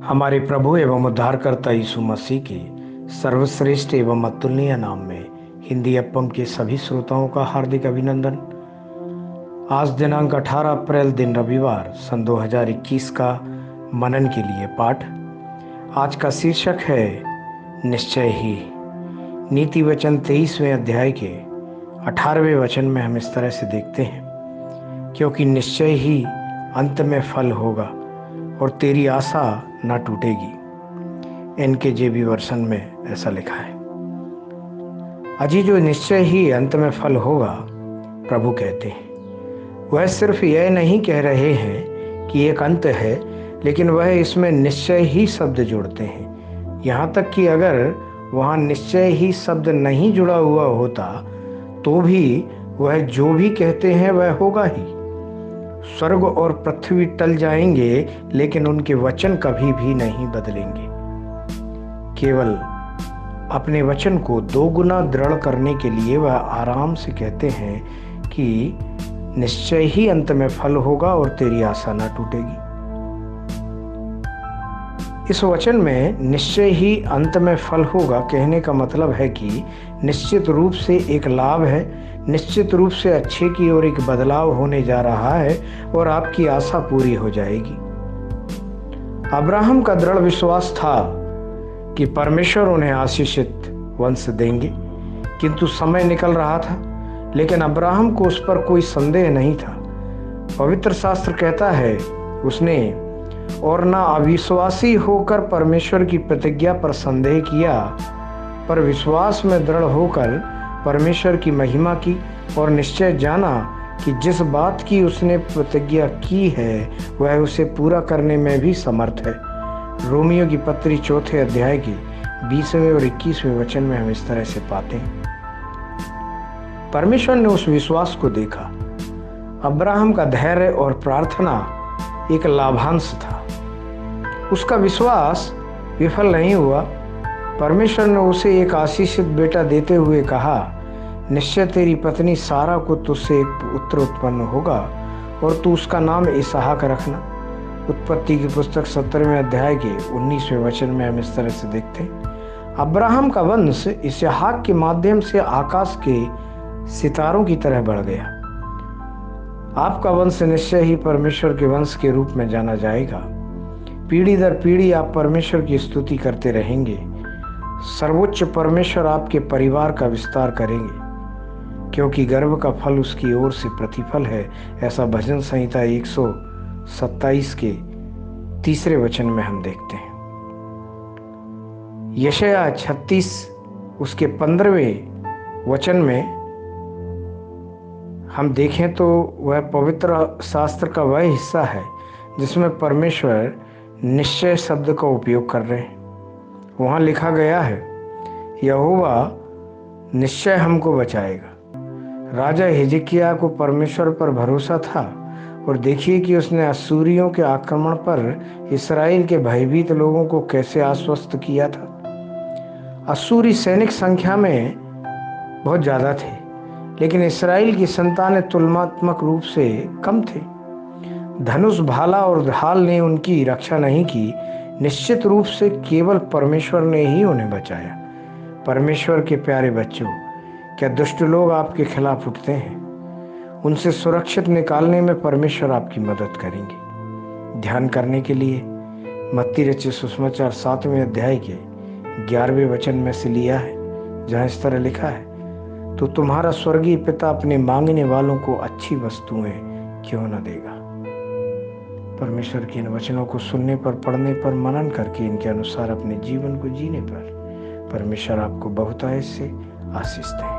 हमारे प्रभु एवं उद्धारकर्ता यीशु मसीह के सर्वश्रेष्ठ एवं अतुलनीय नाम में हिंदी एफएम के सभी श्रोताओं का हार्दिक अभिनंदन। आज दिनांक 18 अप्रैल दिन रविवार सन 2021 का मनन के लिए पाठ। आज का शीर्षक है निश्चय ही। नीति वचन 23वें अध्याय के 18वें वचन में हम इस तरह से देखते हैं, क्योंकि निश्चय ही अंत में फल होगा और तेरी आशा ना टूटेगी। एनकेजेवी वर्षन में ऐसा लिखा है। अजी जो निश्चय ही अंत में फल होगा प्रभु कहते हैं, वह सिर्फ यह नहीं कह रहे हैं कि एक अंत है, लेकिन वह इसमें निश्चय ही शब्द जोड़ते हैं। यहाँ तक कि अगर वहाँ निश्चय ही शब्द नहीं जुड़ा हुआ होता तो भी वह जो भी कहते हैं वह होगा ही। स्वर्ग और पृथ्वी टल जाएंगे, लेकिन उनके वचन कभी भी नहीं बदलेंगे। केवल अपने वचन को 2 गुना दृढ़ करने के लिए वह आराम से कहते हैं कि निश्चय ही अंत में फल होगा और तेरी आशा ना टूटेगी। इस वचन में निश्चय ही अंत में फल होगा कहने का मतलब है कि निश्चित रूप से एक लाभ है, निश्चित रूप से अच्छे की ओर एक बदलाव होने जा रहा है और आपकी आशा पूरी हो जाएगी। अब्राहम का दृढ़ विश्वास था कि परमेश्वर उन्हें आशीषित वंश देंगे, किंतु समय निकल रहा था, लेकिन अब्राहम को उस पर कोई संदेह नहीं था। पवित्र शास्त्र कहता है, उसने और ना अविश्वासी होकर परमेश्वर की प्रतिज्ञा पर संदेह किया, पर विश्वास में दृढ़ होकर परमेश्वर की महिमा की और निश्चय जाना कि जिस बात की उसने प्रतिज्ञा की है वह उसे पूरा करने में भी समर्थ है। रोमियो की पत्री 4 अध्याय के 20वें और 21वें वचन में हम इस तरह से पाते हैं। परमेश्वर ने उस विश्वास को देखा। अब्राहम का धैर्य और प्रार्थना एक लाभांश था। उसका विश्वास विफल नहीं हुआ। परमेश्वर ने उसे एक आशीषित बेटा देते हुए कहा, निश्चय तेरी पत्नी सारा को तुझसे एक पुत्र उत्पन्न होगा और तू उसका नाम इसहाक रखना। उत्पत्ति की पुस्तक 17वें अध्याय के 19वें वचन में हम इस तरह से देखते हैं। अब्राहम का वंश इसहाक के माध्यम से आकाश के सितारों की तरह बढ़ गया। आपका वंश निश्चय ही परमेश्वर के वंश के रूप में जाना जाएगा। पीढ़ी दर पीढ़ी आप परमेश्वर की स्तुति करते रहेंगे। सर्वोच्च परमेश्वर आपके परिवार का विस्तार करेंगे, क्योंकि गर्भ का फल उसकी ओर से प्रतिफल है। ऐसा भजन संहिता 127 के 3 वचन में हम देखते हैं। यशायाह 36 उसके 15वें वचन में हम देखें तो वह पवित्र शास्त्र का वह हिस्सा है जिसमें परमेश्वर निश्चय शब्द का उपयोग कर रहे हैं। वहाँ लिखा गया है, यहोवा निश्चय हमको बचाएगा। राजा हिजकिय्याह को परमेश्वर पर भरोसा था और देखिए कि उसने अश्शूरियों के आक्रमण पर इस्राएल के भयभीत लोगों को कैसे आश्वस्त किया था। अश्शूरी सैनिक संख्या में बहुत ज़्यादा थे, लेकिन इस्राएल की संतानें तुलनात्मक रूप से कम थे। धनुष, भाला और ढाल ने उनकी रक्षा नहीं की। निश्चित रूप से केवल परमेश्वर ने ही उन्हें बचाया। परमेश्वर के प्यारे बच्चों, क्या दुष्ट लोग आपके खिलाफ उठते हैं? उनसे सुरक्षित निकालने में परमेश्वर आपकी मदद करेंगे। ध्यान करने के लिए मत्ती रचित सुसमाचार 7वें अध्याय के 11वें वचन में से लिया है, जहाँ इस तरह लिखा है, तो तुम्हारा स्वर्गीय पिता अपने मांगने वालों को अच्छी वस्तुएं क्यों न देगा। परमेश्वर के इन वचनों को सुनने पर, पढ़ने पर, मनन करके इनके अनुसार अपने जीवन को जीने पर परमेश्वर आपको बहुतायत से आशीष दे।